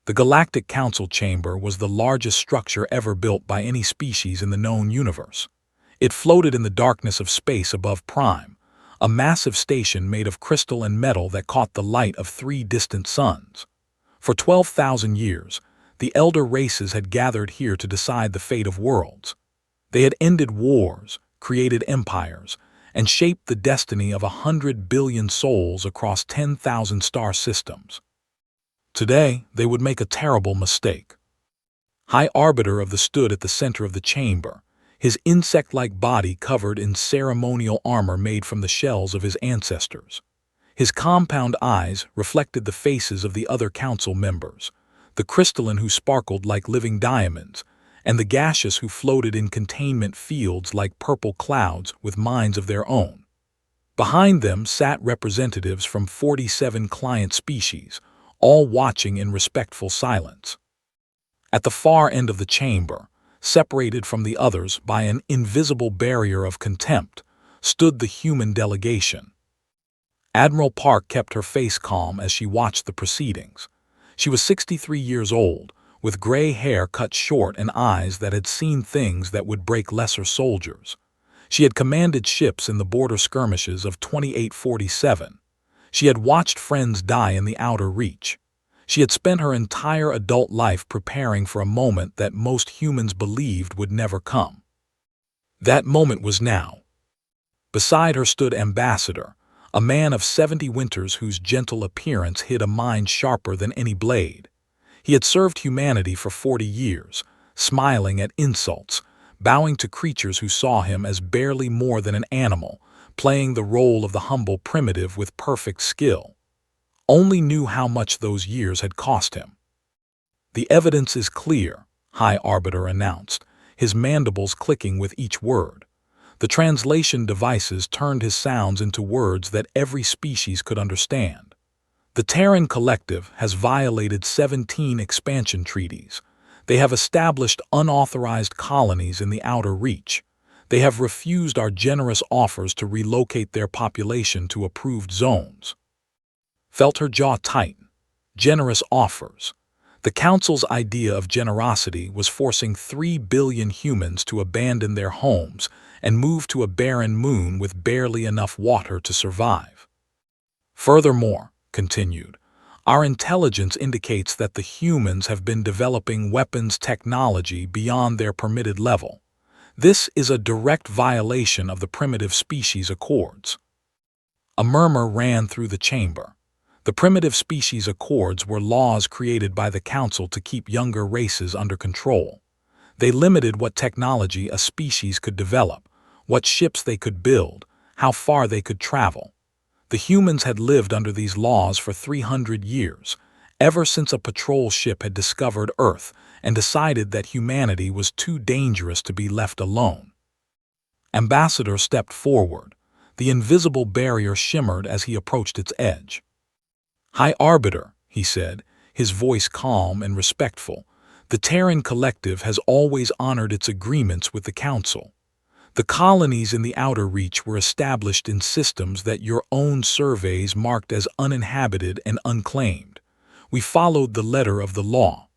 The Galactic Council Chamber was the largest structure ever built by any species in the known universe. It floated in the darkness of space above Prime, a massive station made of crystal and metal that caught the light of 3 distant suns. For 12,000 years, the elder races had gathered here to decide the fate of worlds. They had ended wars, created empires, and shaped the destiny of 100 billion souls across 10,000 star systems. Today, they would make a terrible mistake. High Arbiter of the stood at the center of the chamber, his insect-like body covered in ceremonial armor made from the shells of his ancestors. His compound eyes reflected the faces of the other council members, the crystalline who sparkled like living diamonds, and the gaseous who floated in containment fields like purple clouds with minds of their own. Behind them sat representatives from 47 client species, all watching in respectful silence. At the far end of the chamber, separated from the others by an invisible barrier of contempt, stood the human delegation. Admiral Park kept her face calm as she watched the proceedings. She was 63 years old, with gray hair cut short and eyes that had seen things that would break lesser soldiers. She had commanded ships in the border skirmishes of 2847. She had watched friends die in the outer reach. She had spent her entire adult life preparing for a moment that most humans believed would never come. That moment was now. Beside her stood Ambassador, a man of 70 winters whose gentle appearance hid a mind sharper than any blade. He had served humanity for 40 years, smiling at insults, bowing to creatures who saw him as barely more than an animal, playing the role of the humble primitive with perfect skill. Only knew how much those years had cost him. "The evidence is clear," High Arbiter announced, his mandibles clicking with each word. The translation devices turned his sounds into words that every species could understand. The Terran Collective has violated 17 expansion treaties. They have established unauthorized colonies in the outer reach. They have refused our generous offers to relocate their population to approved zones. Felt her jaw tighten. Generous offers. The Council's idea of generosity was forcing 3 billion humans to abandon their homes and move to a barren moon with barely enough water to survive. Furthermore, continued, our intelligence indicates that the humans have been developing weapons technology beyond their permitted level. This is a direct violation of the primitive species accords. A murmur ran through the chamber. The primitive species accords were laws created by the Council to keep younger races under control. They limited what technology a species could develop, what ships they could build, how far they could travel. The humans had lived under these laws for 300 years, ever since a patrol ship had discovered Earth and decided that humanity was too dangerous to be left alone. Ambassador stepped forward. The invisible barrier shimmered as he approached its edge. "High Arbiter," he said, his voice calm and respectful, "the Terran Collective has always honored its agreements with the Council. The colonies in the outer reach were established in systems that your own surveys marked as uninhabited and unclaimed. We followed the letter of the law."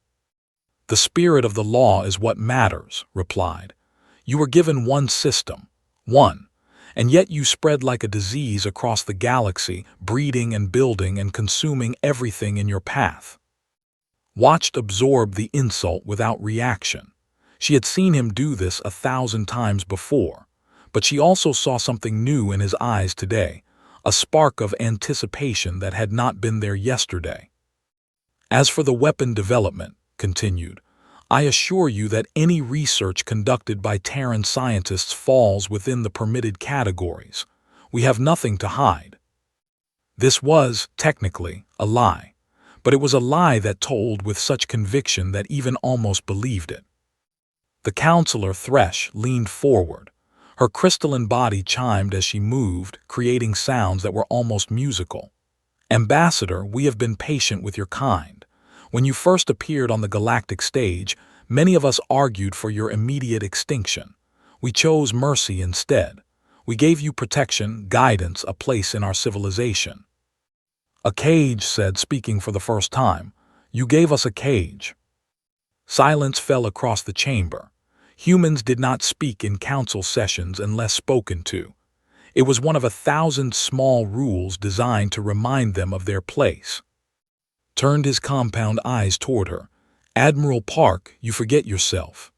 "The spirit of the law is what matters," replied. "You were given one system, and yet you spread like a disease across the galaxy, breeding and building and consuming everything in your path." Watched absorb the insult without reaction. She had seen him do this 1,000 times before, but she also saw something new in his eyes today, a spark of anticipation that had not been there yesterday. "As for the weapon development," continued, "I assure you that any research conducted by Terran scientists falls within the permitted categories. We have nothing to hide." This was, technically, a lie, but it was a lie that told with such conviction that even almost believed it. The Counselor Thresh leaned forward. Her crystalline body chimed as she moved, creating sounds that were almost musical. "Ambassador, we have been patient with your kind. When you first appeared on the galactic stage, many of us argued for your immediate extinction. We chose mercy instead. We gave you protection, guidance, a place in our civilization." A cage said, speaking for the first time, You gave us a cage." Silence fell across the chamber. Humans did not speak in council sessions unless spoken to. It was one of 1,000 small rules designed to remind them of their place. Turned his compound eyes toward her. "Admiral Park, you forget yourself."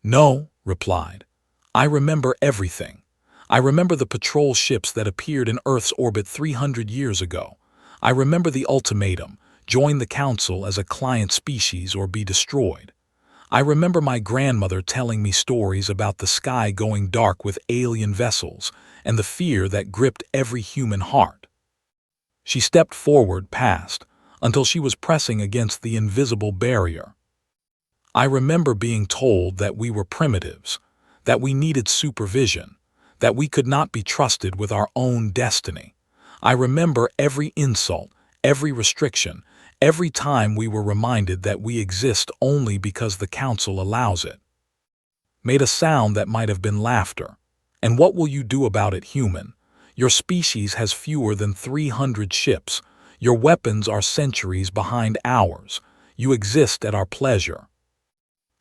"No," replied. "I remember everything. I remember the patrol ships that appeared in Earth's orbit 300 years ago. I remember the ultimatum, join the Council as a client species or be destroyed. I remember my grandmother telling me stories about the sky going dark with alien vessels and the fear that gripped every human heart." She stepped forward past, until she was pressing against the invisible barrier. "I remember being told that we were primitives, that we needed supervision, that we could not be trusted with our own destiny. I remember every insult, every restriction, every time we were reminded that we exist only because the Council allows it." Made a sound that might have been laughter. "And what will you do about it, human? Your species has fewer than 300 ships. Your weapons are centuries behind ours. You exist at our pleasure."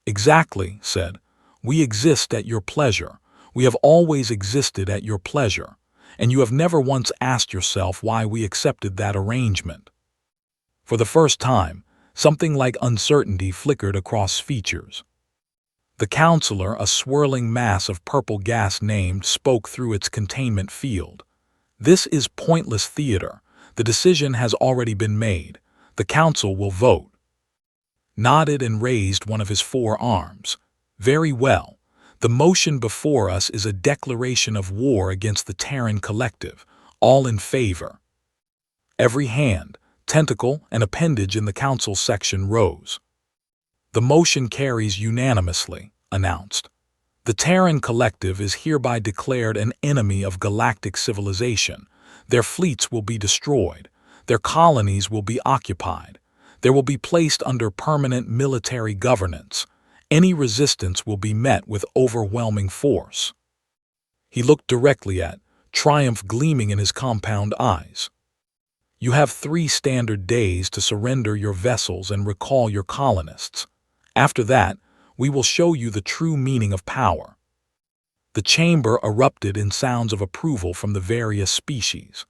"Exactly," said. "We exist at your pleasure. We have always existed at your pleasure. And you have never once asked yourself why we accepted that arrangement." For the first time, something like uncertainty flickered across features. The counselor, a swirling mass of purple gas named, spoke through its containment field. "This is pointless theater. The decision has already been made. The council will vote." Nodded and raised one of his 4 arms. "Very well. The motion before us is a declaration of war against the Terran Collective. All in favor." Every hand, tentacle, and appendage in the council section rose. "The motion carries unanimously," announced. "The Terran Collective is hereby declared an enemy of galactic civilization. Their fleets will be destroyed. Their colonies will be occupied. They will be placed under permanent military governance. Any resistance will be met with overwhelming force." He looked directly at, triumph gleaming in his compound eyes. "You have 3 standard days to surrender your vessels and recall your colonists. After that, we will show you the true meaning of power." The chamber erupted in sounds of approval from the various species.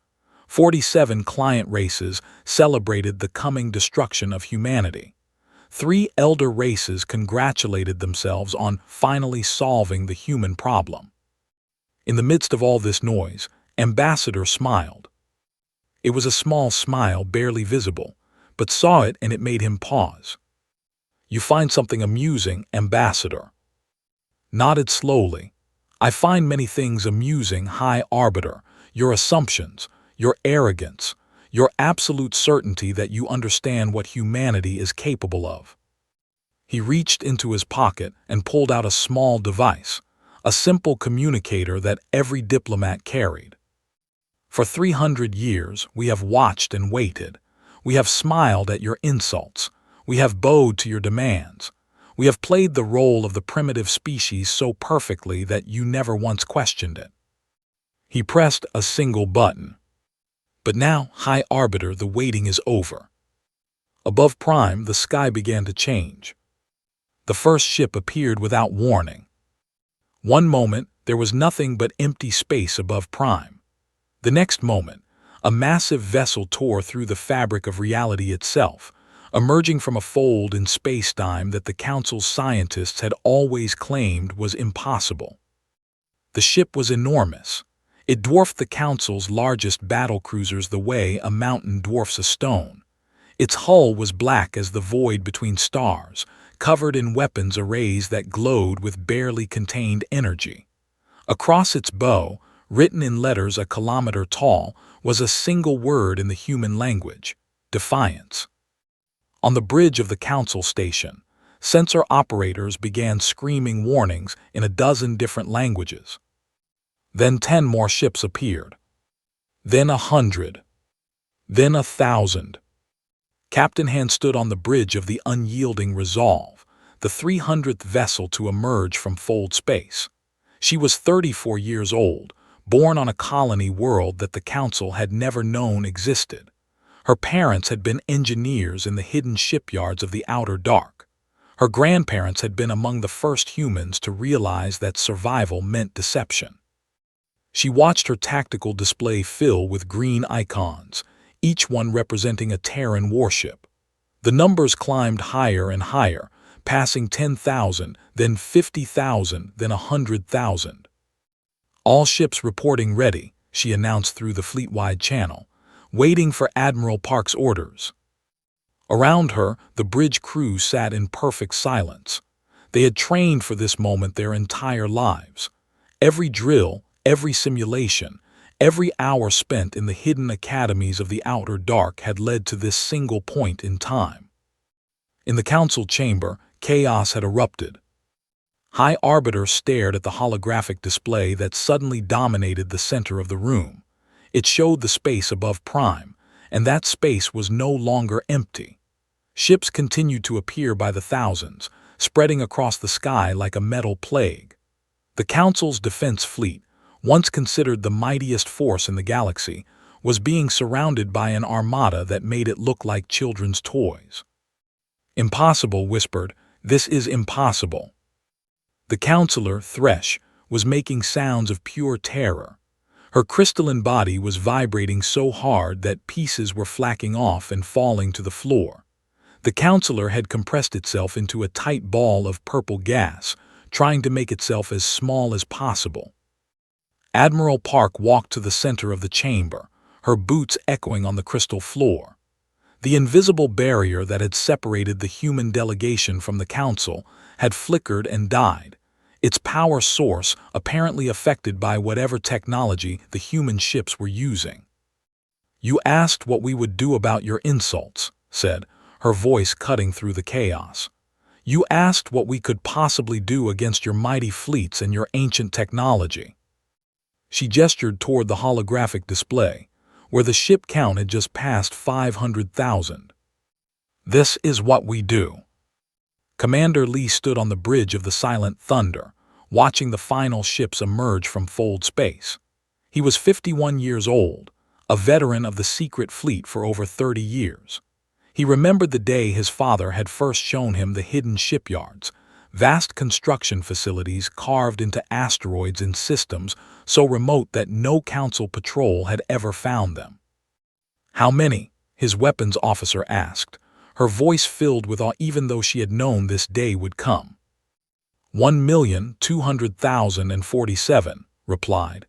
47 client races celebrated the coming destruction of humanity. 3 elder races congratulated themselves on finally solving the human problem. In the midst of all this noise, Ambassador smiled. It was a small smile, barely visible, but saw it and it made him pause. "You find something amusing, Ambassador?" Nodded slowly. "I find many things amusing, High Arbiter. Your assumptions, your arrogance, your absolute certainty that you understand what humanity is capable of." He reached into his pocket and pulled out a small device, a simple communicator that every diplomat carried. "For 300 years, we have watched and waited. We have smiled at your insults. We have bowed to your demands. We have played the role of the primitive species so perfectly that you never once questioned it." He pressed a single button. "But now, High Arbiter, the waiting is over." Above Prime, the sky began to change. The first ship appeared without warning. One moment, there was nothing but empty space above Prime. The next moment, a massive vessel tore through the fabric of reality itself, emerging from a fold in space-time that the Council's scientists had always claimed was impossible. The ship was enormous. It dwarfed the Council's largest battlecruisers the way a mountain dwarfs a stone. Its hull was black as the void between stars, covered in weapons arrays that glowed with barely contained energy. Across its bow, written in letters a kilometer tall, was a single word in the human language: defiance. On the bridge of the Council station, sensor operators began screaming warnings in a dozen different languages. Then 10 more ships appeared. Then 100. Then 1,000. Captain Hand stood on the bridge of the unyielding Resolve, the 300th vessel to emerge from fold space. She was 34 years old, born on a colony world that the Council had never known existed. Her parents had been engineers in the hidden shipyards of the outer dark. Her grandparents had been among the first humans to realize that survival meant deception. She watched her tactical display fill with green icons, each one representing a Terran warship. The numbers climbed higher and higher, passing 10,000, then 50,000, then 100,000. "All ships reporting ready," she announced through the fleet-wide channel, waiting for Admiral Park's orders. Around her, the bridge crew sat in perfect silence. They had trained for this moment their entire lives. Every drill, every simulation, every hour spent in the hidden academies of the outer dark had led to this single point in time. In the council chamber, chaos had erupted. High Arbiter stared at the holographic display that suddenly dominated the center of the room. It showed the space above Prime, and that space was no longer empty. Ships continued to appear by the thousands, spreading across the sky like a metal plague. The Council's defense fleet, once considered the mightiest force in the galaxy, was being surrounded by an armada that made it look like children's toys. "Impossible," whispered. "This is impossible." The counselor, Thresh, was making sounds of pure terror. Her crystalline body was vibrating so hard that pieces were flacking off and falling to the floor. The counselor had compressed itself into a tight ball of purple gas, trying to make itself as small as possible. Admiral Park walked to the center of the chamber, her boots echoing on the crystal floor. The invisible barrier that had separated the human delegation from the council had flickered and died, its power source apparently affected by whatever technology the human ships were using. "You asked what we would do about your insults," said, her voice cutting through the chaos. "You asked what we could possibly do against your mighty fleets and your ancient technology." She gestured toward the holographic display, where the ship count had just passed 500,000. "This is what we do." Commander Lee stood on the bridge of the Silent Thunder, watching the final ships emerge from Fold Space. He was 51 years old, a veteran of the secret fleet for over 30 years. He remembered the day his father had first shown him the hidden shipyards, vast construction facilities carved into asteroids in systems so remote that no council patrol had ever found them. "How many?" his weapons officer asked, her voice filled with awe even though she had known this day would come. 1,200,047, replied.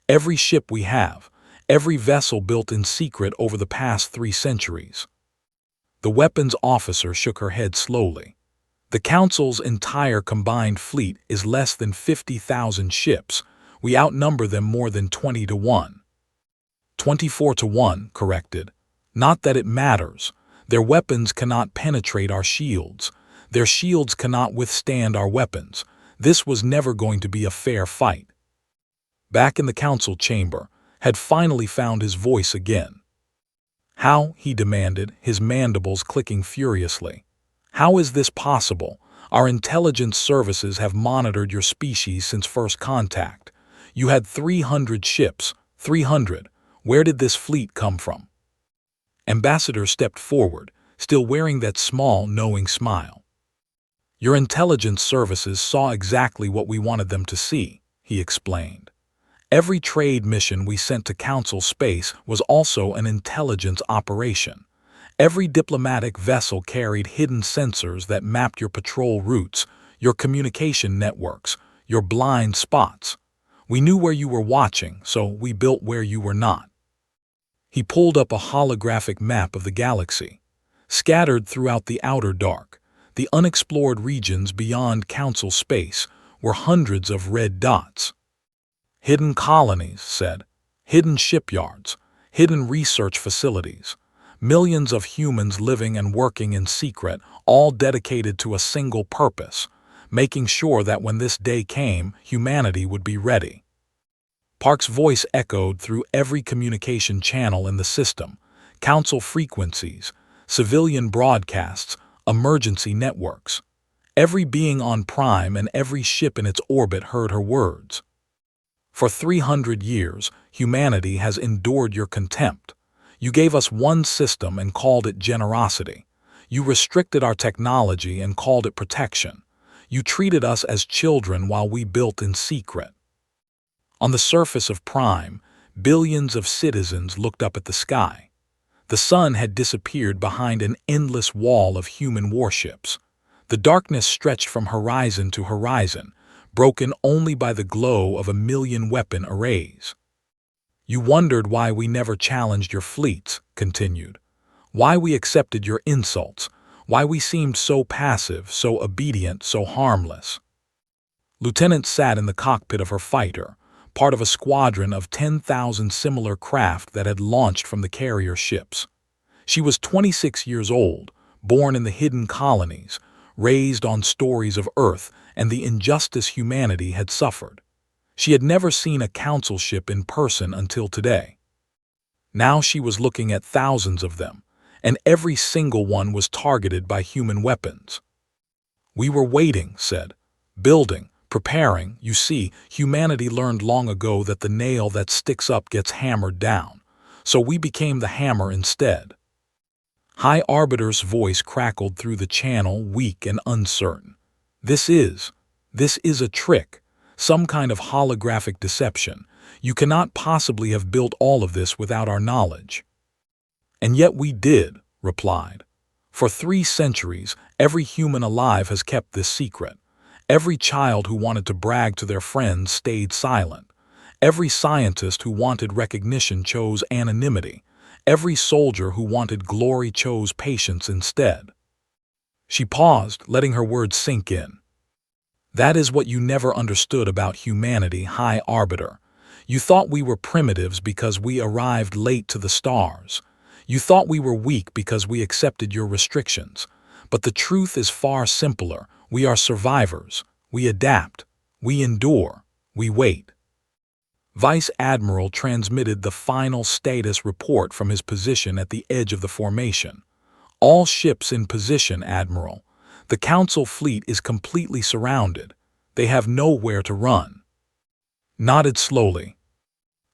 "Every ship we have, every vessel built in secret over the past 3 centuries. The weapons officer shook her head slowly. "The Council's entire combined fleet is less than 50,000 ships. We outnumber them more than 20 to 1. 24 to 1, corrected. Not that it matters. Their weapons cannot penetrate our shields. Their shields cannot withstand our weapons. This was never going to be a fair fight." Back in the council chamber, had finally found his voice again. "How?" he demanded, his mandibles clicking furiously. "How is this possible? Our intelligence services have monitored your species since first contact. You had 300 ships. 300. Where did this fleet come from?" Ambassador stepped forward, still wearing that small, knowing smile. "Your intelligence services saw exactly what we wanted them to see," he explained. "Every trade mission we sent to Council space was also an intelligence operation. Every diplomatic vessel carried hidden sensors that mapped your patrol routes, your communication networks, your blind spots. We knew where you were watching, so we built where you were not." He pulled up a holographic map of the galaxy. Scattered throughout the outer dark, the unexplored regions beyond Council space were hundreds of red dots. "Hidden colonies," said. "Hidden shipyards, hidden research facilities. Millions of humans living and working in secret, all dedicated to a single purpose, making sure that when this day came, humanity would be ready." Park's voice echoed through every communication channel in the system, council frequencies, civilian broadcasts, emergency networks. Every being on Prime and every ship in its orbit heard her words. "For 300 years, humanity has endured your contempt. You gave us one system and called it generosity. You restricted our technology and called it protection. You treated us as children while we built in secret. On the surface of Prime, billions of citizens looked up at the sky. The sun had disappeared behind an endless wall of human warships. The darkness stretched from horizon to horizon, broken only by the glow of a million weapon arrays. You wondered why we never challenged your fleets, continued. Why we accepted your insults, why we seemed so passive, so obedient, so harmless. Lieutenant sat in the cockpit of her fighter, part of a squadron of 10,000 similar craft that had launched from the carrier ships. She was 26 years old, born in the hidden colonies, raised on stories of Earth and the injustice humanity had suffered. She had never seen a council ship in person until today. Now she was looking at thousands of them, and every single one was targeted by human weapons. We were waiting, said, building, preparing. You see, humanity learned long ago that the nail that sticks up gets hammered down, so we became the hammer instead. High Arbiter's voice crackled through the channel, weak and uncertain. This is a trick, some kind of holographic deception. You cannot possibly have built all of this without our knowledge. And yet we did, replied. For 3 centuries, every human alive has kept this secret. Every child who wanted to brag to their friends stayed silent. Every scientist who wanted recognition chose anonymity. Every soldier who wanted glory chose patience instead. She paused, letting her words sink in. That is what you never understood about humanity, High Arbiter. You thought we were primitives because we arrived late to the stars. You thought we were weak because we accepted your restrictions. But the truth is far simpler. We are survivors. We adapt. We endure. We wait. Vice Admiral transmitted the final status report from his position at the edge of the formation. All ships in position, Admiral. The Council fleet is completely surrounded. They have nowhere to run. Nodded slowly.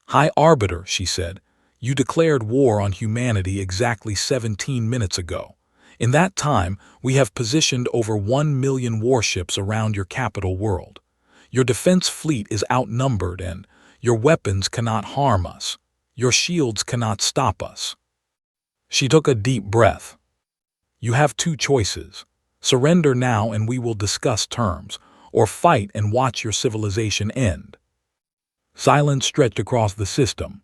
High Arbiter, she said, you declared war on humanity exactly 17 minutes ago. In that time, we have positioned over 1 million warships around your capital world. Your defense fleet is outnumbered and your weapons cannot harm us. Your shields cannot stop us. She took a deep breath. You have 2 choices. Surrender now and we will discuss terms, or fight and watch your civilization end. Silence stretched across the system.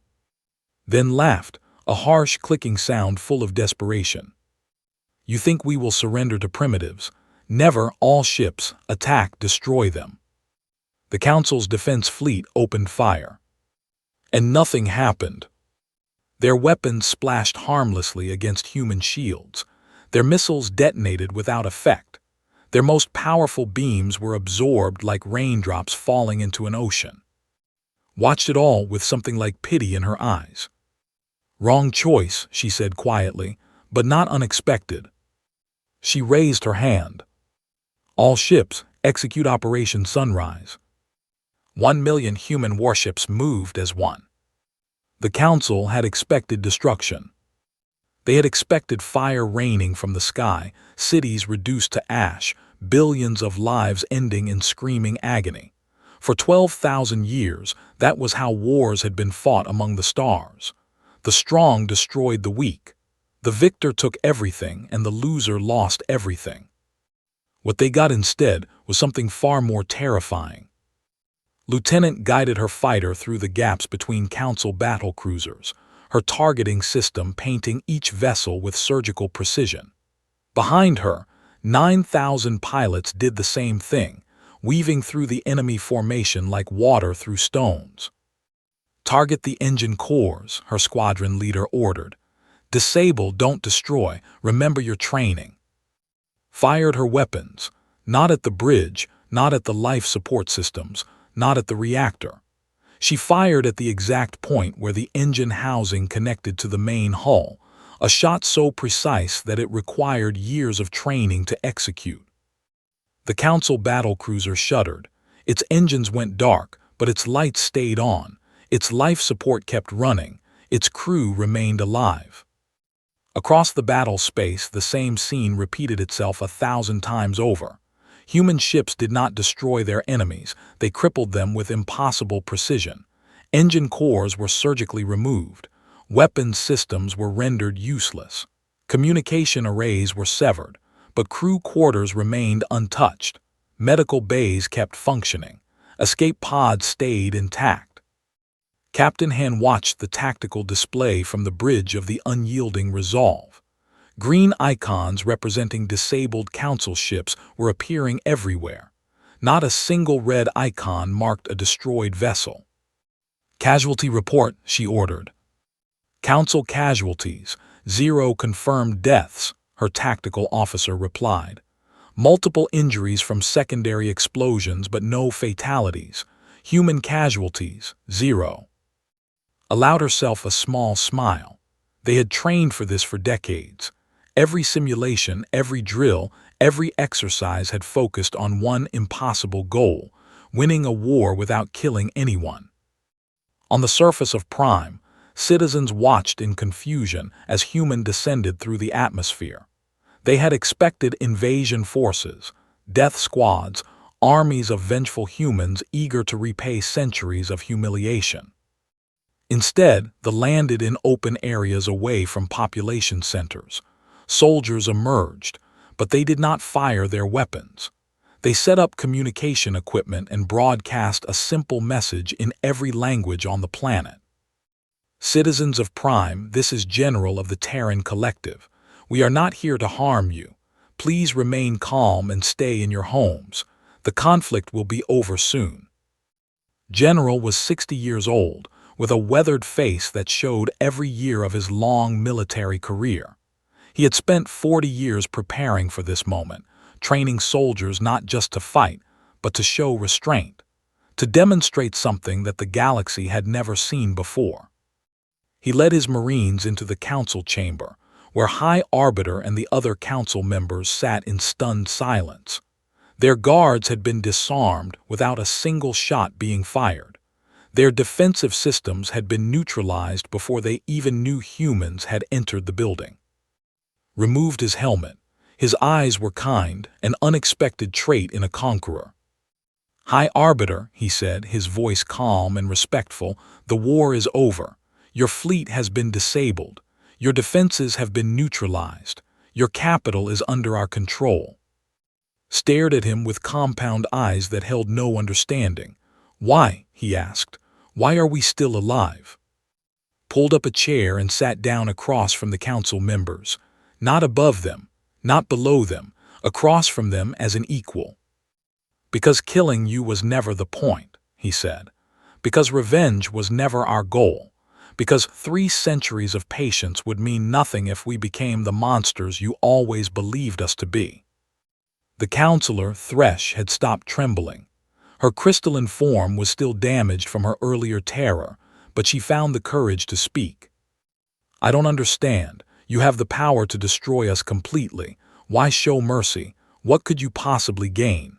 Then laughed, a harsh clicking sound full of desperation. You think we will surrender to primitives? Never. All ships, attack, destroy them. The Council's defense fleet opened fire. And nothing happened. Their weapons splashed harmlessly against human shields. Their missiles detonated without effect. Their most powerful beams were absorbed like raindrops falling into an ocean. Watched it all with something like pity in her eyes. Wrong choice, she said quietly, but not unexpected. She raised her hand. All ships, execute Operation Sunrise. 1 million human warships moved as one. The Council had expected destruction. They had expected fire raining from the sky, cities reduced to ash, billions of lives ending in screaming agony. For 12,000 years, that was how wars had been fought among the stars. The strong destroyed the weak. The victor took everything and the loser lost everything. What they got instead was something far more terrifying. Lieutenant guided her fighter through the gaps between Council battle cruisers, her targeting system painting each vessel with surgical precision. Behind her, 9,000 pilots did the same thing, weaving through the enemy formation like water through stones. Target the engine cores, her squadron leader ordered. Disable, don't destroy, remember your training. Fired her weapons, not at the bridge, not at the life support systems, not at the reactor. She fired at the exact point where the engine housing connected to the main hull, a shot so precise that it required years of training to execute. The Council battlecruiser shuddered. Its engines went dark, but its lights stayed on. Its life support kept running. Its crew remained alive. Across the battle space, the same scene repeated itself 1,000 times over. Human ships did not destroy their enemies, they crippled them with impossible precision. Engine cores were surgically removed. Weapons systems were rendered useless. Communication arrays were severed, but crew quarters remained untouched. Medical bays kept functioning. Escape pods stayed intact. Captain Han watched the tactical display from the bridge of the unyielding Resolve. Green icons representing disabled council ships were appearing everywhere. Not a single red icon marked a destroyed vessel. "Casualty report," she ordered. "Council casualties, 0 confirmed deaths," her tactical officer replied. "Multiple injuries from secondary explosions but no fatalities. Human casualties, 0. Allowed herself a small smile. They had trained for this for decades. Every simulation, every drill, every exercise had focused on one impossible goal: winning a war without killing anyone. On the surface of Prime, citizens watched in confusion as human descended through the atmosphere. They had expected invasion forces, death squads, armies of vengeful humans eager to repay centuries of humiliation. Instead, they landed in open areas away from population centers. Soldiers emerged, but they did not fire their weapons. They set up communication equipment and broadcast a simple message in every language on the planet. "Citizens of Prime, this is General of the Terran Collective. We are not here to harm you. Please remain calm and stay in your homes. The conflict will be over soon." General was 60 years old, with a weathered face that showed every year of his long military career. He had spent 40 years preparing for this moment, training soldiers not just to fight, but to show restraint, to demonstrate something that the galaxy had never seen before. He led his Marines into the council chamber, where High Arbiter and the other council members sat in stunned silence. Their guards had been disarmed without a single shot being fired. Their defensive systems had been neutralized before they even knew humans had entered the building. Removed his helmet. His eyes were kind, an unexpected trait in a conqueror. "High Arbiter," he said, his voice calm and respectful, "the war is over. Your fleet has been disabled. Your defenses have been neutralized. Your capital is under our control." Stared at him with compound eyes that held no understanding. "Why?" he asked. "Why are we still alive?" Pulled up a chair and sat down across from the council members. Not above them, not below them, across from them as an equal. "Because killing you was never the point," he said. "Because revenge was never our goal. Because 3 centuries of patience would mean nothing if we became the monsters you always believed us to be." The counselor, Thresh, had stopped trembling. Her crystalline form was still damaged from her earlier terror, but she found the courage to speak. "I don't understand. You have the power to destroy us completely. Why show mercy? What could you possibly gain?"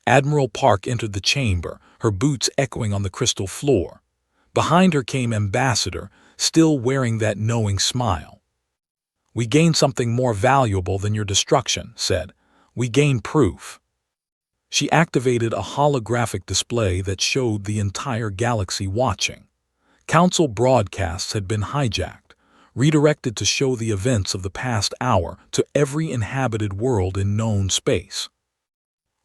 Admiral Park entered the chamber, her boots echoing on the crystal floor. Behind her came Ambassador, still wearing that knowing smile. "We gain something more valuable than your destruction," said. "We gain proof." She activated a holographic display that showed the entire galaxy watching. Council broadcasts had been hijacked, redirected to show the events of the past hour to every inhabited world in known space.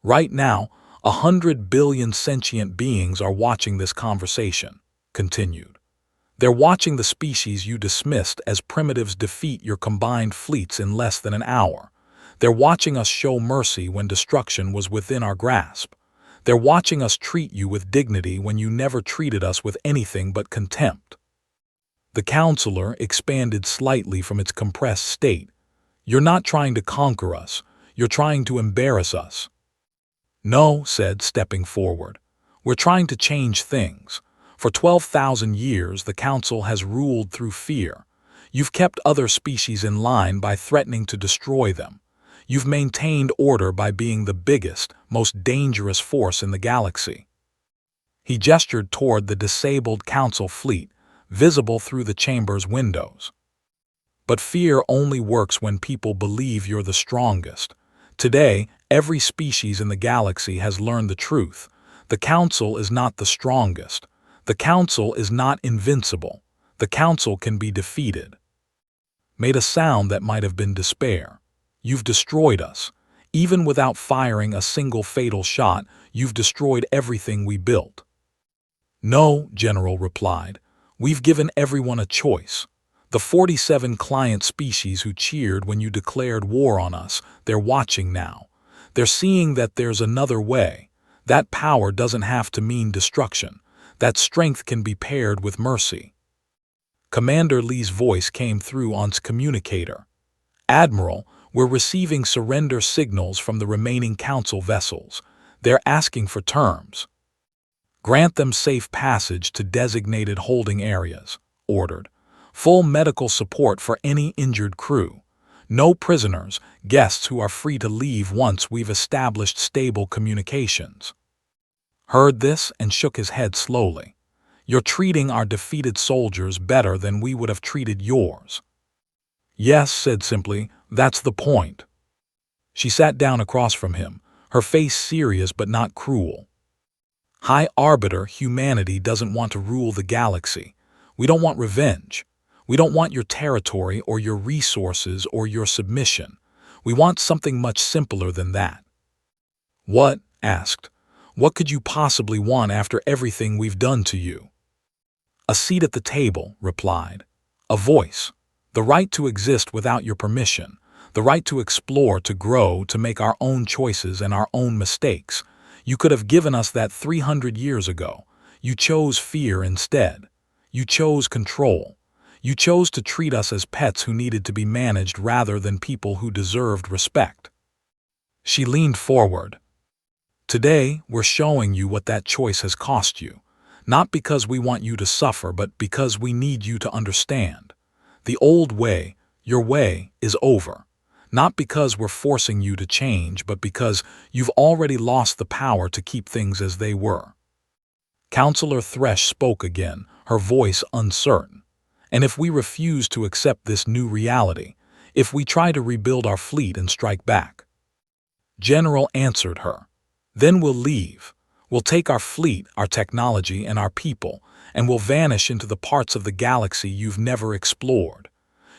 "Right now, 100 billion sentient beings are watching this conversation," continued. "They're watching the species you dismissed as primitives defeat your combined fleets in less than an hour. They're watching us show mercy when destruction was within our grasp. They're watching us treat you with dignity when you never treated us with anything but contempt." The counselor expanded slightly from its compressed state. "You're not trying to conquer us. You're trying to embarrass us." "No," said, stepping forward. "We're trying to change things. For 12,000 years, the Council has ruled through fear. You've kept other species in line by threatening to destroy them. You've maintained order by being the biggest, most dangerous force in the galaxy." He gestured toward the disabled Council fleet, visible through the chamber's windows. But fear only works when people believe you're the strongest. Today, every species in the galaxy has learned the truth. The Council is not the strongest. The Council is not invincible. The Council can be defeated. Made a sound that might have been despair. You've destroyed us. Even without firing a single fatal shot, you've destroyed everything we built. No, General replied. We've given everyone a choice. The 47 client species who cheered when you declared war on us, they're watching now. They're seeing that there's another way. That power doesn't have to mean destruction. That strength can be paired with mercy. Commander Lee's voice came through on's communicator. Admiral, we're receiving surrender signals from the remaining Council vessels. They're asking for terms. Grant them safe passage to designated holding areas, ordered. Full medical support for any injured crew. No prisoners, guests who are free to leave once we've established stable communications. Heard this and shook his head slowly. You're treating our defeated soldiers better than we would have treated yours. Yes, said simply, that's the point. She sat down across from him, her face serious but not cruel. High Arbiter, humanity doesn't want to rule the galaxy. We don't want revenge. We don't want your territory or your resources or your submission. We want something much simpler than that. What? Asked. What could you possibly want after everything we've done to you? A seat at the table, replied. A voice. The right to exist without your permission. The right to explore, to grow, to make our own choices and our own mistakes. You could have given us that 300 years ago. You chose fear instead. You chose control. You chose to treat us as pets who needed to be managed rather than people who deserved respect. She leaned forward. Today, we're showing you what that choice has cost you. Not because we want you to suffer, but because we need you to understand. The old way, your way, is over. Not because we're forcing you to change, but because you've already lost the power to keep things as they were. Counselor Thresh spoke again, her voice uncertain. And if we refuse to accept this new reality, if we try to rebuild our fleet and strike back? General answered her. Then we'll leave. We'll take our fleet, our technology, and our people, and we'll vanish into the parts of the galaxy you've never explored.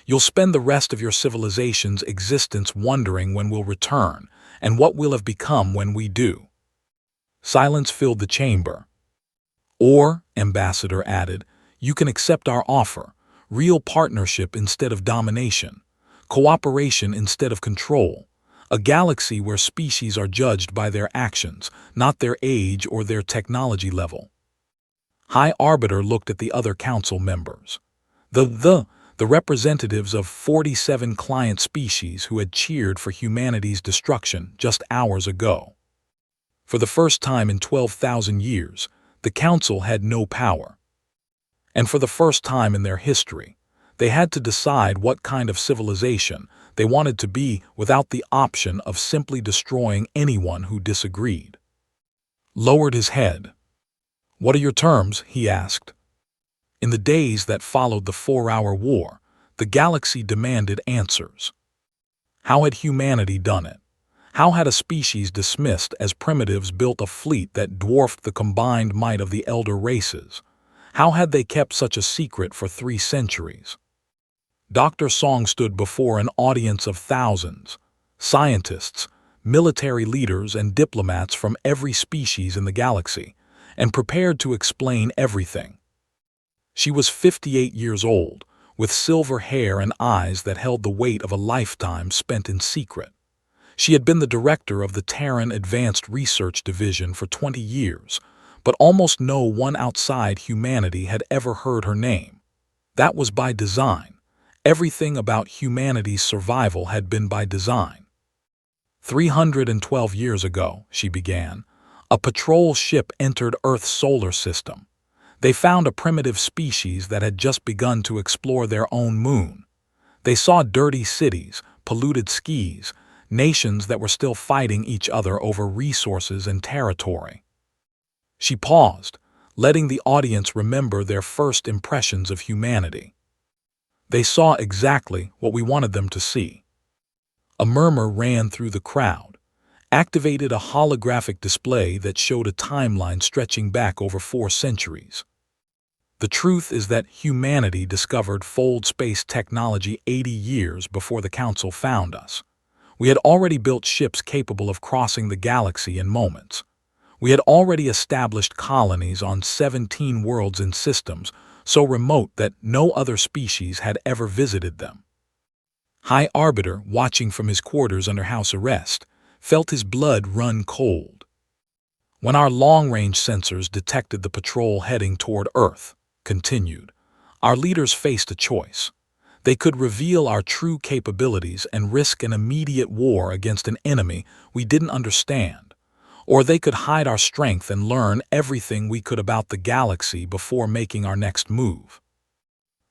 You'll spend the rest of your civilization's existence wondering when we'll return, and what we'll have become when we do. Silence filled the chamber. Or, Ambassador added, you can accept our offer. Real partnership instead of domination. Cooperation instead of control. A galaxy where species are judged by their actions, not their age or their technology level. High Arbiter looked at the other council members. The representatives of 47 client species who had cheered for humanity's destruction just hours ago. For the first time in 12,000 years, the council had no power. And for the first time in their history, they had to decide what kind of civilization they wanted to be without the option of simply destroying anyone who disagreed. Lowered his head. What are your terms? He asked. In the days that followed the 4-hour war, the galaxy demanded answers. How had humanity done it? How had a species dismissed as primitives built a fleet that dwarfed the combined might of the elder races? How had they kept such a secret for 3 centuries? Dr. Song stood before an audience of thousands, scientists, military leaders, and diplomats from every species in the galaxy, and prepared to explain everything. She was 58 years old, with silver hair and eyes that held the weight of a lifetime spent in secret. She had been the director of the Terran Advanced Research Division for 20 years, but almost no one outside humanity had ever heard her name. That was by design. Everything about humanity's survival had been by design. 312 years ago, she began, a patrol ship entered Earth's solar system. They found a primitive species that had just begun to explore their own moon. They saw dirty cities, polluted skies, nations that were still fighting each other over resources and territory. She paused, letting the audience remember their first impressions of humanity. They saw exactly what we wanted them to see. A murmur ran through the crowd, activated a holographic display that showed a timeline stretching back over 4 centuries. The truth is that humanity discovered fold space technology 80 years before the Council found us. We had already built ships capable of crossing the galaxy in moments. We had already established colonies on 17 worlds and systems so remote that no other species had ever visited them. High Arbiter, watching from his quarters under house arrest, felt his blood run cold. When our long-range sensors detected the patrol heading toward Earth, continued, our leaders faced a choice. They could reveal our true capabilities and risk an immediate war against an enemy we didn't understand, or they could hide our strength and learn everything we could about the galaxy before making our next move.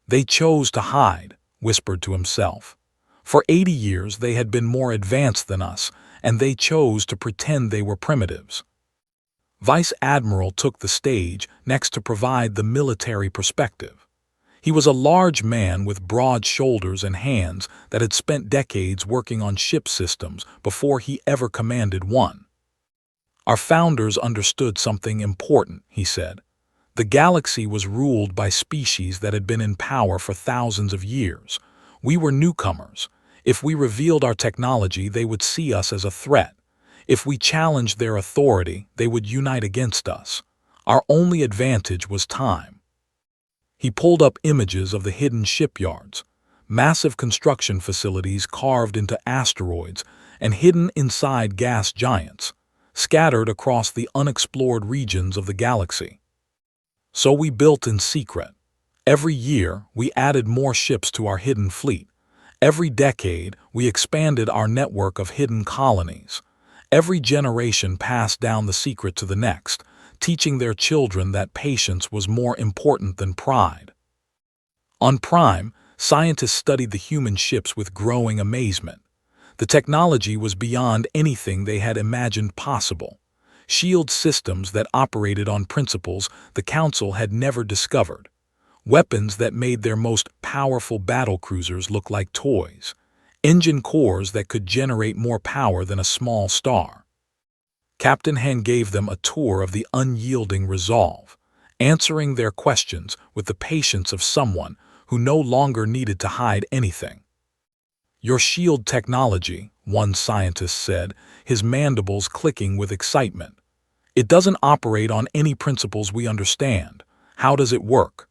They chose to hide, whispered to himself. For 80 years they had been more advanced than us, and they chose to pretend they were primitives. Vice Admiral took the stage next to provide the military perspective. He was a large man with broad shoulders and hands that had spent decades working on ship systems before he ever commanded one. Our founders understood something important, he said. The galaxy was ruled by species that had been in power for thousands of years. We were newcomers. If we revealed our technology, they would see us as a threat. If we challenged their authority, they would unite against us. Our only advantage was time. He pulled up images of the hidden shipyards, massive construction facilities carved into asteroids and hidden inside gas giants, scattered across the unexplored regions of the galaxy. So we built in secret. Every year, we added more ships to our hidden fleet. Every decade, we expanded our network of hidden colonies. Every generation passed down the secret to the next, teaching their children that patience was more important than pride. On Prime, scientists studied the human ships with growing amazement. The technology was beyond anything they had imagined possible. Shield systems that operated on principles the Council had never discovered. Weapons that made their most powerful battlecruisers look like toys. Engine cores that could generate more power than a small star. Captain Hen gave them a tour of the unyielding resolve, answering their questions with the patience of someone who no longer needed to hide anything. Your shield technology, one scientist said, his mandibles clicking with excitement. It doesn't operate on any principles we understand. How does it work?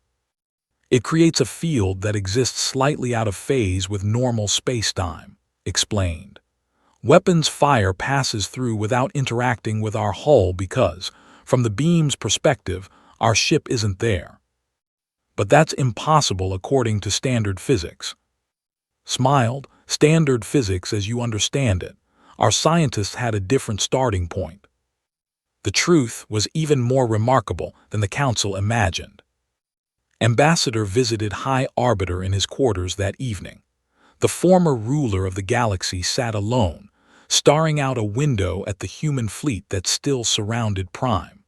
It creates a field that exists slightly out of phase with normal space-time, explained. Weapons fire passes through without interacting with our hull because, from the beam's perspective, our ship isn't there. But that's impossible according to standard physics. Smiled, standard physics as you understand it. Our scientists had a different starting point. The truth was even more remarkable than the Council imagined. Ambassador visited High Arbiter in his quarters that evening. The former ruler of the galaxy sat alone, staring out a window at the human fleet that still surrounded Prime.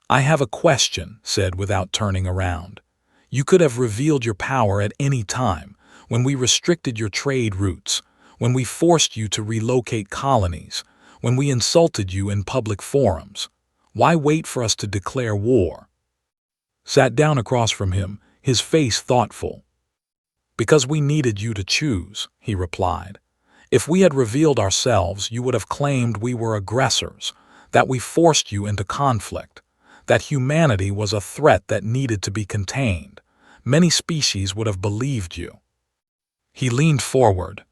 I have a question, said without turning around. You could have revealed your power at any time, when we restricted your trade routes, when we forced you to relocate colonies, when we insulted you in public forums. Why wait for us to declare war? Sat down across from him, his face thoughtful. Because we needed you to choose, he replied. If we had revealed ourselves, you would have claimed we were aggressors, that we forced you into conflict, that humanity was a threat that needed to be contained. Many species would have believed you. He leaned forward.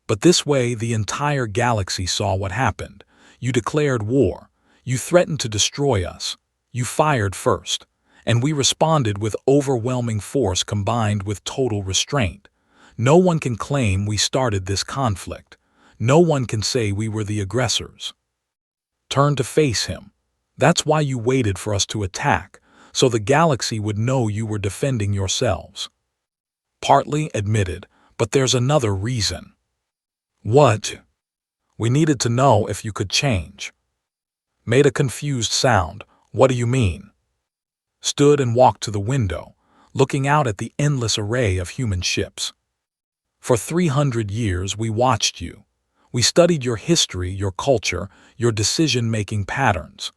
But this way the entire galaxy saw what happened. You declared war. You threatened to destroy us. You fired first. And we responded with overwhelming force combined with total restraint. No one can claim we started this conflict. No one can say we were the aggressors. Turn to face him. That's why you waited for us to attack, so the galaxy would know you were defending yourselves. Partly admitted, but there's another reason. What? We needed to know if you could change. Made a confused sound. What do you mean? stood and walked to the window, looking out at the endless array of human ships. For 300 years we watched you. We studied your history, your culture, your decision-making patterns.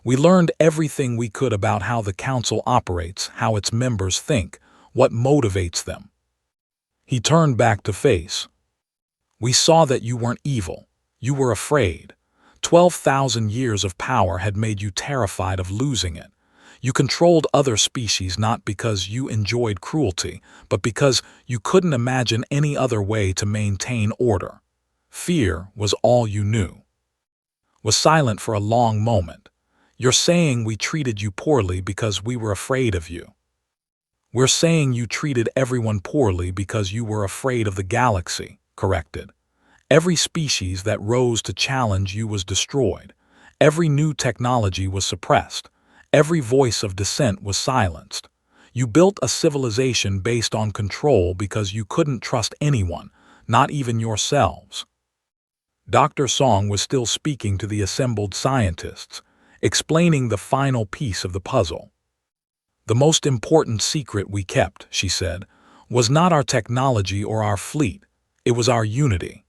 We learned everything we could about how the Council operates, how its members think, what motivates them. He turned back to face. We saw that you weren't evil. You were afraid. 12,000 years of power had made you terrified of losing it. You controlled other species not because you enjoyed cruelty, but because you couldn't imagine any other way to maintain order. Fear was all you knew. Was silent for a long moment. You're saying we treated you poorly because we were afraid of you. We're saying you treated everyone poorly because you were afraid of the galaxy, corrected. Every species that rose to challenge you was destroyed. Every new technology was suppressed. Every voice of dissent was silenced. You built a civilization based on control because you couldn't trust anyone, not even yourselves. Dr. Song was still speaking to the assembled scientists, explaining the final piece of the puzzle. The most important secret we kept, she said, was not our technology or our fleet, it was our unity.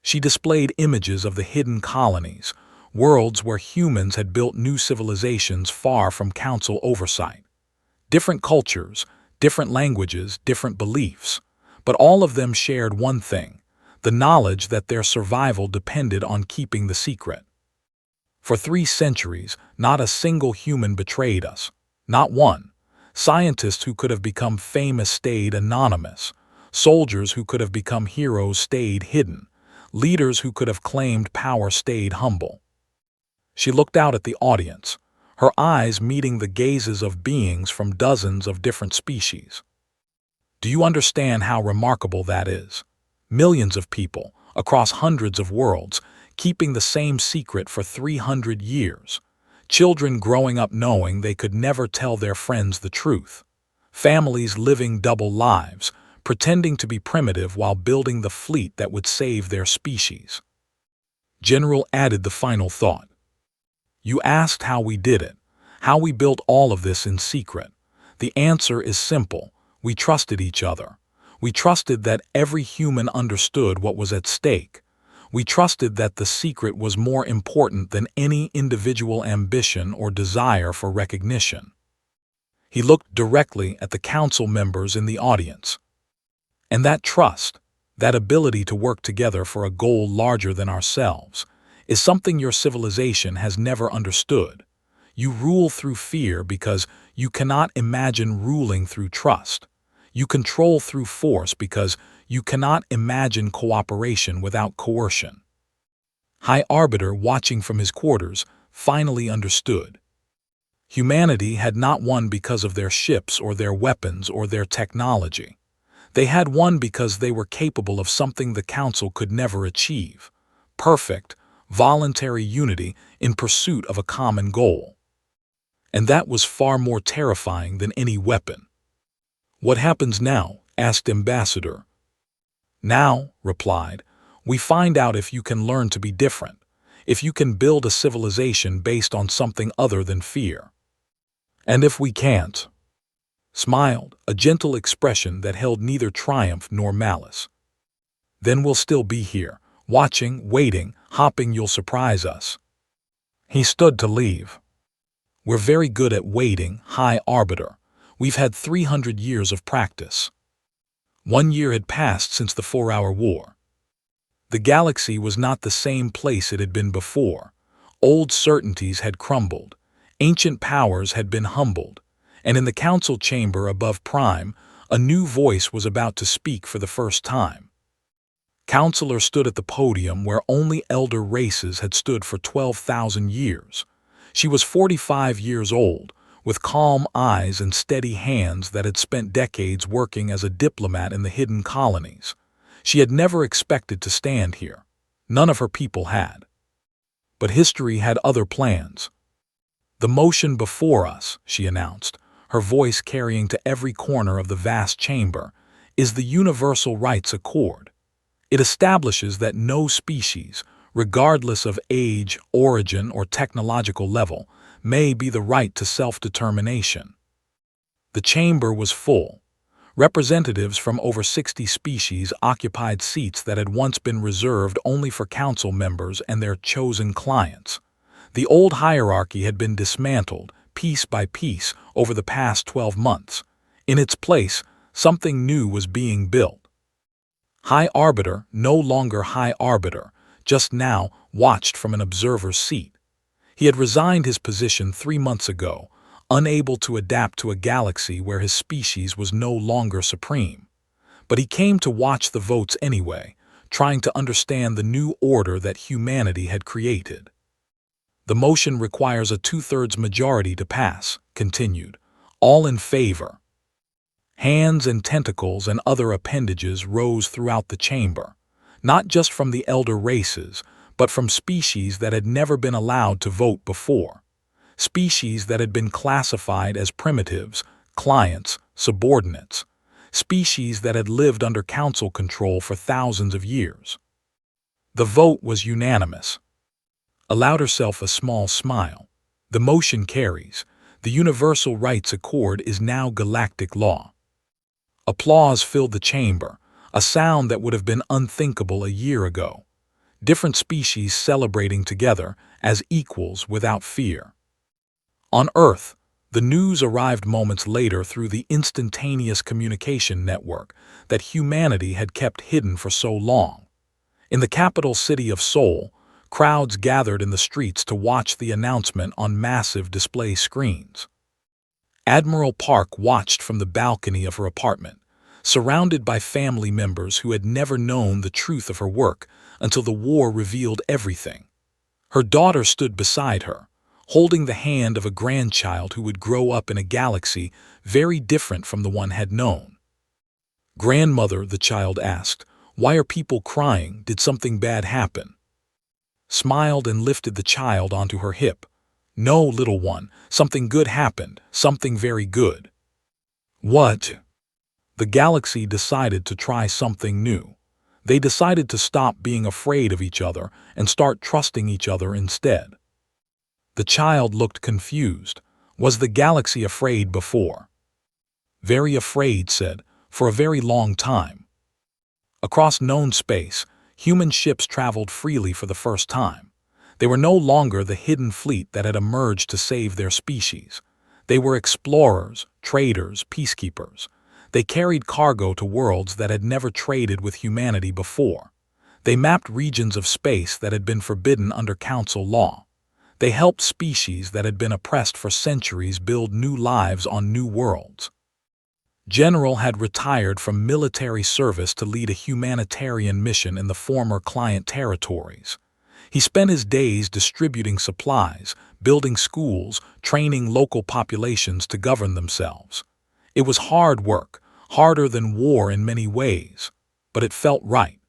She displayed images of the hidden colonies, worlds where humans had built new civilizations far from Council oversight. Different cultures, different languages, different beliefs, but all of them shared one thing, the knowledge that their survival depended on keeping the secret. For 3 centuries, not a single human betrayed us. Not one. Scientists who could have become famous stayed anonymous. Soldiers who could have become heroes stayed hidden. Leaders who could have claimed power stayed humble. She looked out at the audience, her eyes meeting the gazes of beings from dozens of different species. Do you understand how remarkable that is? Millions of people, across hundreds of worlds, keeping the same secret for 300 years. Children growing up knowing they could never tell their friends the truth. Families living double lives, pretending to be primitive while building the fleet that would save their species. General added the final thought. You asked how we did it, how we built all of this in secret. The answer is simple. We trusted each other. We trusted that every human understood what was at stake. We trusted that the secret was more important than any individual ambition or desire for recognition. He looked directly at the council members in the audience. And that trust, that ability to work together for a goal larger than ourselves, is something your civilization has never understood. You rule through fear because you cannot imagine ruling through trust. You control through force because you cannot imagine cooperation without coercion. High Arbiter, watching from his quarters, finally understood. Humanity had not won because of their ships or their weapons or their technology. They had won because they were capable of something the Council could never achieve: perfect, voluntary unity in pursuit of a common goal. And that was far more terrifying than any weapon. What happens now? Asked Ambassador. Now, replied, we find out if you can learn to be different, if you can build a civilization based on something other than fear. And if we can't, smiled, a gentle expression that held neither triumph nor malice. Then we'll still be here, watching, waiting, hoping you'll surprise us. He stood to leave. We're very good at waiting, High Arbiter. We've had 300 years of practice. 1 year had passed since the 4-hour war. The galaxy was not the same place it had been before. Old certainties had crumbled. Ancient powers had been humbled. And in the council chamber above Prime, a new voice was about to speak for the first time. Counselor stood at the podium where only elder races had stood for 12,000 years. She was 45 years old, with calm eyes and steady hands that had spent decades working as a diplomat in the hidden colonies. She had never expected to stand here. None of her people had. But history had other plans. The motion before us, she announced, her voice carrying to every corner of the vast chamber, is the Universal Rights Accord. It establishes that no species, regardless of age, origin, or technological level, may be the right to self-determination. The chamber was full. Representatives from over 60 species occupied seats that had once been reserved only for council members and their chosen clients. The old hierarchy had been dismantled, piece by piece, over the past 12 months. In its place, something new was being built. High Arbiter, no longer High Arbiter, just now watched from an observer's seat. He had resigned his position 3 months ago, unable to adapt to a galaxy where his species was no longer supreme. But he came to watch the votes anyway, trying to understand the new order that humanity had created. The motion requires a 2/3 majority to pass, continued. All in favor. Hands and tentacles and other appendages rose throughout the chamber, not just from the elder races, but from species that had never been allowed to vote before. Species that had been classified as primitives, clients, subordinates. Species that had lived under council control for thousands of years. The vote was unanimous. Allowed herself a small smile. The motion carries. The universal rights accord is now galactic law. Applause filled the chamber, a sound that would have been unthinkable a year ago. Different species celebrating together as equals without fear. On Earth, the news arrived moments later through the instantaneous communication network that humanity had kept hidden for so long. In the capital city of Seoul, crowds gathered in the streets to watch the announcement on massive display screens. Admiral Park watched from the balcony of her apartment, surrounded by family members who had never known the truth of her work until the war revealed everything. Her daughter stood beside her, holding the hand of a grandchild who would grow up in a galaxy very different from the one had known. "Grandmother," the child asked, "why are people crying? Did something bad happen?" Smiled and lifted the child onto her hip. "No, little one, something good happened, something very good." "What?" The galaxy decided to try something new. They decided to stop being afraid of each other and start trusting each other instead. The child looked confused. Was the galaxy afraid before? "Very afraid," said, "for a very long time." Across known space, human ships traveled freely for the first time. They were no longer the hidden fleet that had emerged to save their species. They were explorers, traders, peacekeepers. They carried cargo to worlds that had never traded with humanity before. They mapped regions of space that had been forbidden under council law. They helped species that had been oppressed for centuries build new lives on new worlds. General had retired from military service to lead a humanitarian mission in the former client territories. He spent his days distributing supplies, building schools, training local populations to govern themselves. It was hard work, harder than war in many ways, but it felt right.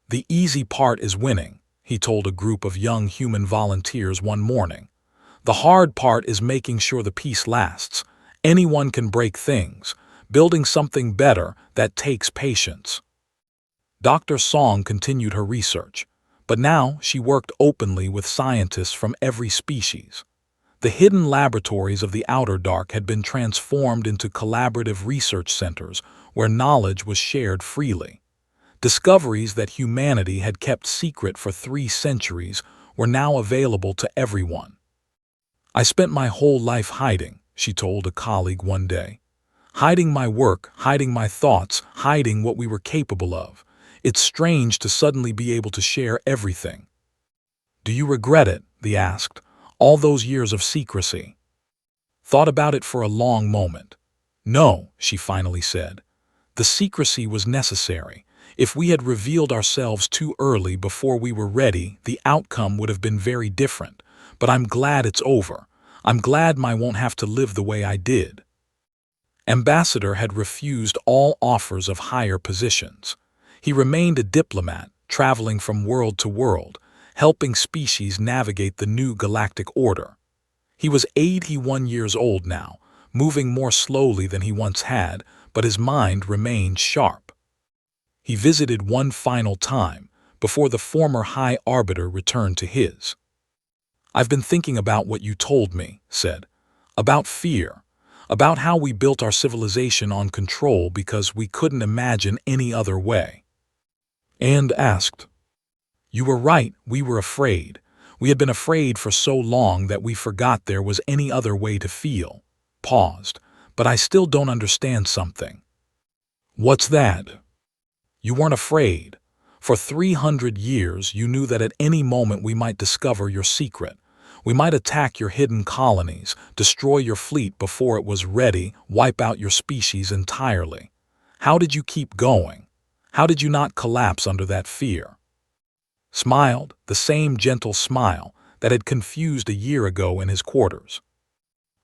"The easy part is winning," he told a group of young human volunteers one morning. "The hard part is making sure the peace lasts. Anyone can break things. Building something better, that takes patience." Dr. Song continued her research, but now she worked openly with scientists from every species. The hidden laboratories of the Outer Dark had been transformed into collaborative research centers where knowledge was shared freely. Discoveries that humanity had kept secret for 3 centuries were now available to everyone. "I spent my whole life hiding," she told a colleague one day. "Hiding my work, hiding my thoughts, hiding what we were capable of. It's strange to suddenly be able to share everything." "Do you regret it?" they asked. "All those years of secrecy?" Thought about it for a long moment. "No," she finally said. "The secrecy was necessary. If we had revealed ourselves too early before we were ready, the outcome would have been very different. But I'm glad it's over. I'm glad I won't have to live the way I did." Ambassador had refused all offers of higher positions. He remained a diplomat, traveling from world to world, helping species navigate the new galactic order. He was 81 years old now, moving more slowly than he once had, but his mind remained sharp. He visited one final time, before the former High Arbiter returned to his. "I've been thinking about what you told me," said. "About fear. About how we built our civilization on control because we couldn't imagine any other way." And asked, "You were right, we were afraid. We had been afraid for so long that we forgot there was any other way to feel." Paused. "But I still don't understand something." "What's that?" "You weren't afraid. For 300 years you knew that at any moment we might discover your secret. We might attack your hidden colonies, destroy your fleet before it was ready, wipe out your species entirely. How did you keep going? How did you not collapse under that fear?" Smiled, the same gentle smile that had confused a year ago in his quarters.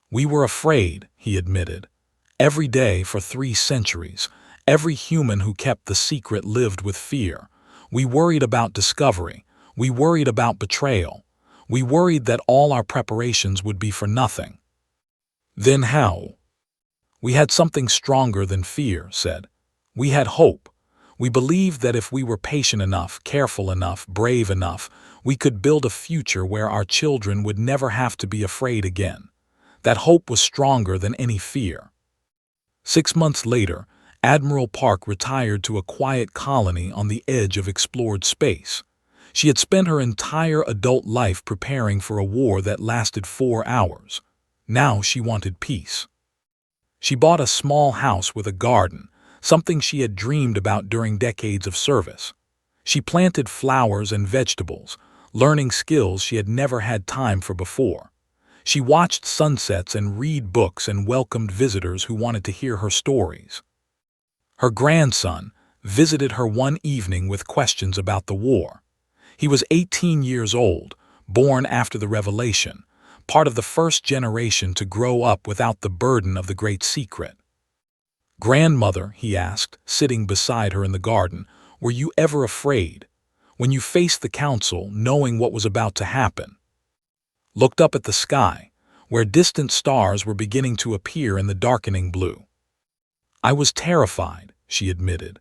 "We were afraid," he admitted. "Every day for 3 centuries, every human who kept the secret lived with fear. We worried about discovery. We worried about betrayal. We worried that all our preparations would be for nothing." "Then how?" "We had something stronger than fear," said. "We had hope. We believed that if we were patient enough, careful enough, brave enough, we could build a future where our children would never have to be afraid again. That hope was stronger than any fear." 6 months later, Admiral Park retired to a quiet colony on the edge of explored space. She had spent her entire adult life preparing for a war that lasted 4 hours. Now she wanted peace. She bought a small house with a garden, something she had dreamed about during decades of service. She planted flowers and vegetables, learning skills she had never had time for before. She watched sunsets and read books and welcomed visitors who wanted to hear her stories. Her grandson visited her one evening with questions about the war. He was 18 years old, born after the Revelation, part of the first generation to grow up without the burden of the great secret. "Grandmother," he asked, sitting beside her in the garden, "were you ever afraid? When you faced the council, knowing what was about to happen?" Looked up at the sky, where distant stars were beginning to appear in the darkening blue. "I was terrified," she admitted.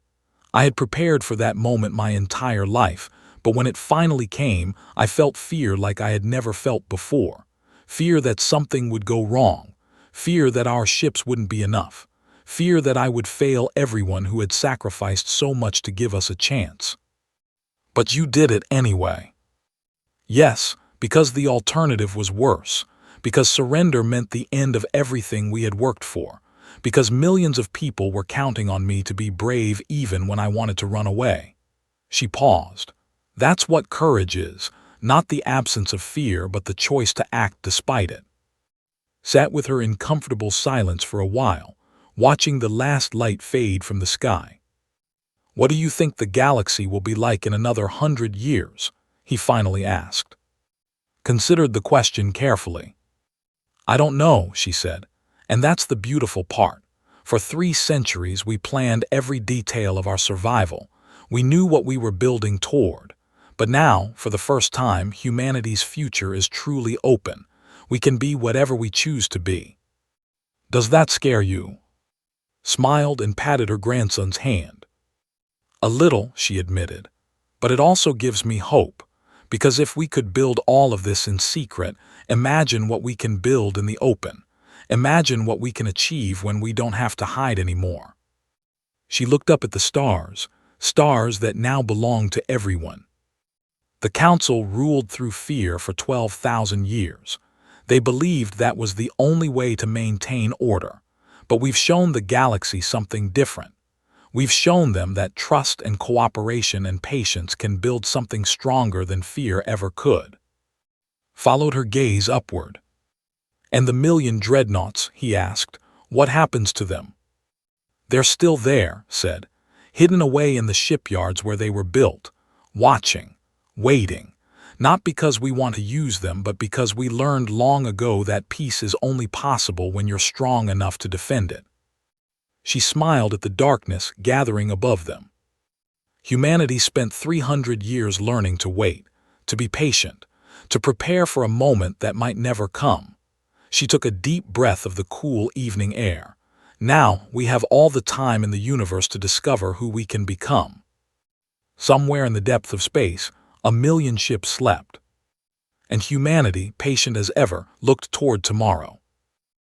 "I had prepared for that moment my entire life, but when it finally came, I felt fear like I had never felt before. Fear that something would go wrong. Fear that our ships wouldn't be enough. Fear that I would fail everyone who had sacrificed so much to give us a chance." "But you did it anyway." "Yes, because the alternative was worse. Because surrender meant the end of everything we had worked for. Because millions of people were counting on me to be brave even when I wanted to run away." She paused. "That's what courage is, not the absence of fear but the choice to act despite it." Sat with her in comfortable silence for a while, watching the last light fade from the sky. "What do you think the galaxy will be like in another 100 years?" he finally asked. Considered the question carefully. "I don't know," she said, "and that's the beautiful part. For 3 centuries we planned every detail of our survival. We knew what we were building toward. But now, for the first time, humanity's future is truly open. We can be whatever we choose to be." "Does that scare you?" Smiled and patted her grandson's hand. "A little," she admitted, "but it also gives me hope. Because if we could build all of this in secret, imagine what we can build in the open. Imagine what we can achieve when we don't have to hide anymore." She looked up at the stars, stars that now belong to everyone. The council ruled through fear for 12,000 years. They believed that was the only way to maintain order. But we've shown the galaxy something different. We've shown them that trust and cooperation and patience can build something stronger than fear ever could. Followed her gaze upward. "And the million dreadnoughts," he asked, "what happens to them?" "They're still there," said, "hidden away in the shipyards where they were built, watching, waiting, not because we want to use them, but because we learned long ago that peace is only possible when you're strong enough to defend it." She smiled at the darkness gathering above them. Humanity spent 300 years learning to wait, to be patient, to prepare for a moment that might never come. She took a deep breath of the cool evening air. Now we have all the time in the universe to discover who we can become. Somewhere in the depth of space, a million ships slept, and humanity, patient as ever, looked toward tomorrow.